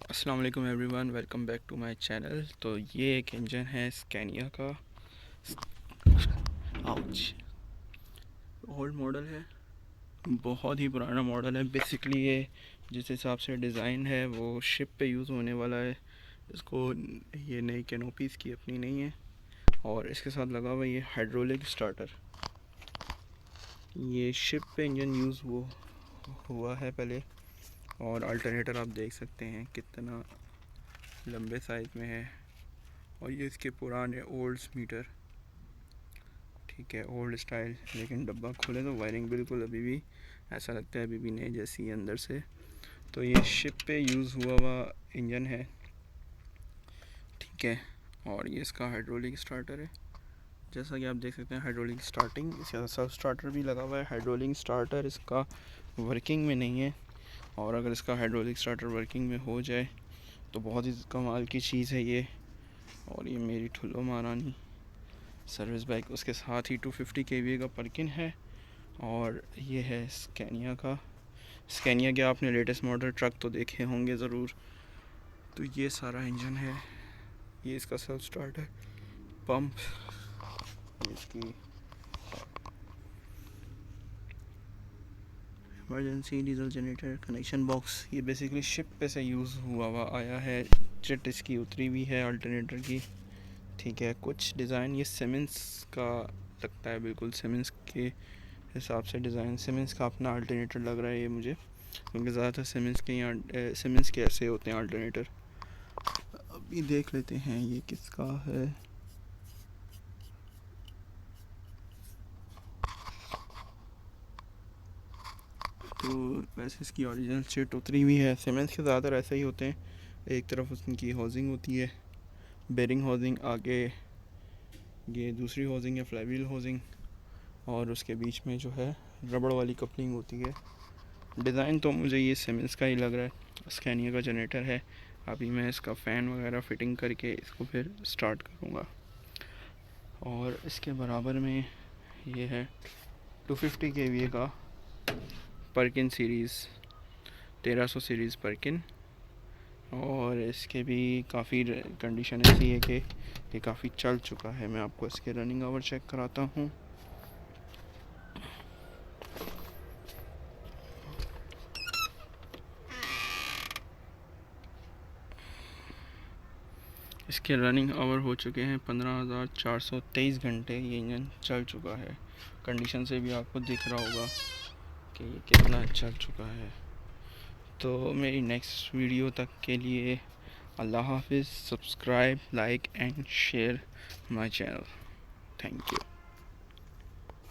अस्सलाम वालेकुम everyone, welcome back to my channel. तो ये एक इंजन है स्कैनिया का। आउच, ओल्ड मॉडल है, बहुत ही पुराना मॉडल है। बेसिकली ये जिस हिसाब से डिज़ाइन है वो शिप पे यूज़ होने वाला है। इसको ये नई कैनोपीज़ की अपनी नहीं है। और इसके साथ लगा हुआ ये हाइड्रोलिक स्टार्टर। ये शिप पे इंजन यूज़ हुआ है पहले। और अल्टरनेटर आप देख सकते हैं कितना लंबे साइज़ में है। और ये इसके पुराने ओल्ड मीटर, ठीक है, ओल्ड स्टाइल। लेकिन डब्बा खोले तो वायरिंग बिल्कुल अभी भी ऐसा लगता है अभी भी नई जैसी है अंदर से। तो ये शिप पे यूज़ हुआ इंजन है, ठीक है। और ये इसका हाइड्रोलिक स्टार्टर है, जैसा कि आप देख सकते हैं। हाइड्रोलिक स्टार्टिंग, इसका सब स्टार्टर भी लगा हुआ है। हाइड्रोलिक स्टार्टर इसका वर्किंग में नहीं है। और अगर इसका हाइड्रोलिक स्टार्टर वर्किंग में हो जाए तो बहुत ही कमाल की चीज़ है ये। और ये मेरी ठुल्लो महारानी सर्विस बाइक, उसके साथ ही 250 kVA का पर्किन है। और ये है स्कैनिया के आपने लेटेस्ट मॉडल ट्रक तो देखे होंगे ज़रूर। तो ये सारा इंजन है, ये इसका सेल्फ स्टार्ट है, पंप, इसकी emergency diesel generator, connection box. ये बेसिकली शिप पे से यूज़ हुआ आया है। चिट इसकी उतरी हुई है अल्टरनेटर की, ठीक है। कुछ डिज़ाइन ये सीमेंस का लगता है, बिल्कुल सीमेंस के हिसाब से डिज़ाइन। सीमेंस का अपना अल्टरनेटर लग रहा है ये मुझे, क्योंकि ज़्यादातर सीमेंस के ऐसे होते हैं अल्टरनेटर। अभी देख लेते हैं ये किसका है। तो वैसे इसकी ओरिजिनल सीट उतरी हुई है। सीमेंस के ज़्यादातर ऐसे ही होते हैं। एक तरफ उनकी हाउसिंग होती है, बेरिंग हाउसिंग, आगे ये दूसरी हाउसिंग है फ्लाईव्हील हाउसिंग, और उसके बीच में जो है रबड़ वाली कपलिंग होती है। डिज़ाइन तो मुझे ये सीमेंस का ही लग रहा है। स्कैनिया का जनरेटर है। अभी मैं इसका फ़ैन वगैरह फिटिंग करके इसको फिर स्टार्ट करूँगा। और इसके बराबर में ये है 250 kVA का पर्किन सीरीज़, 1300 सीरीज़ पर्किन। और इसके भी काफ़ी कंडीशन ऐसी है कि ये काफ़ी चल चुका है। मैं आपको इसके रनिंग आवर चेक कराता हूँ। इसके रनिंग आवर हो चुके हैं 15,423 घंटे ये इंजन चल चुका है। कंडीशन से भी आपको दिख रहा होगा कि ये कितना चल चुका है। तो मेरी नेक्स्ट वीडियो तक के लिए अल्लाह हाफिज़। Subscribe, like and share my channel. Thank you.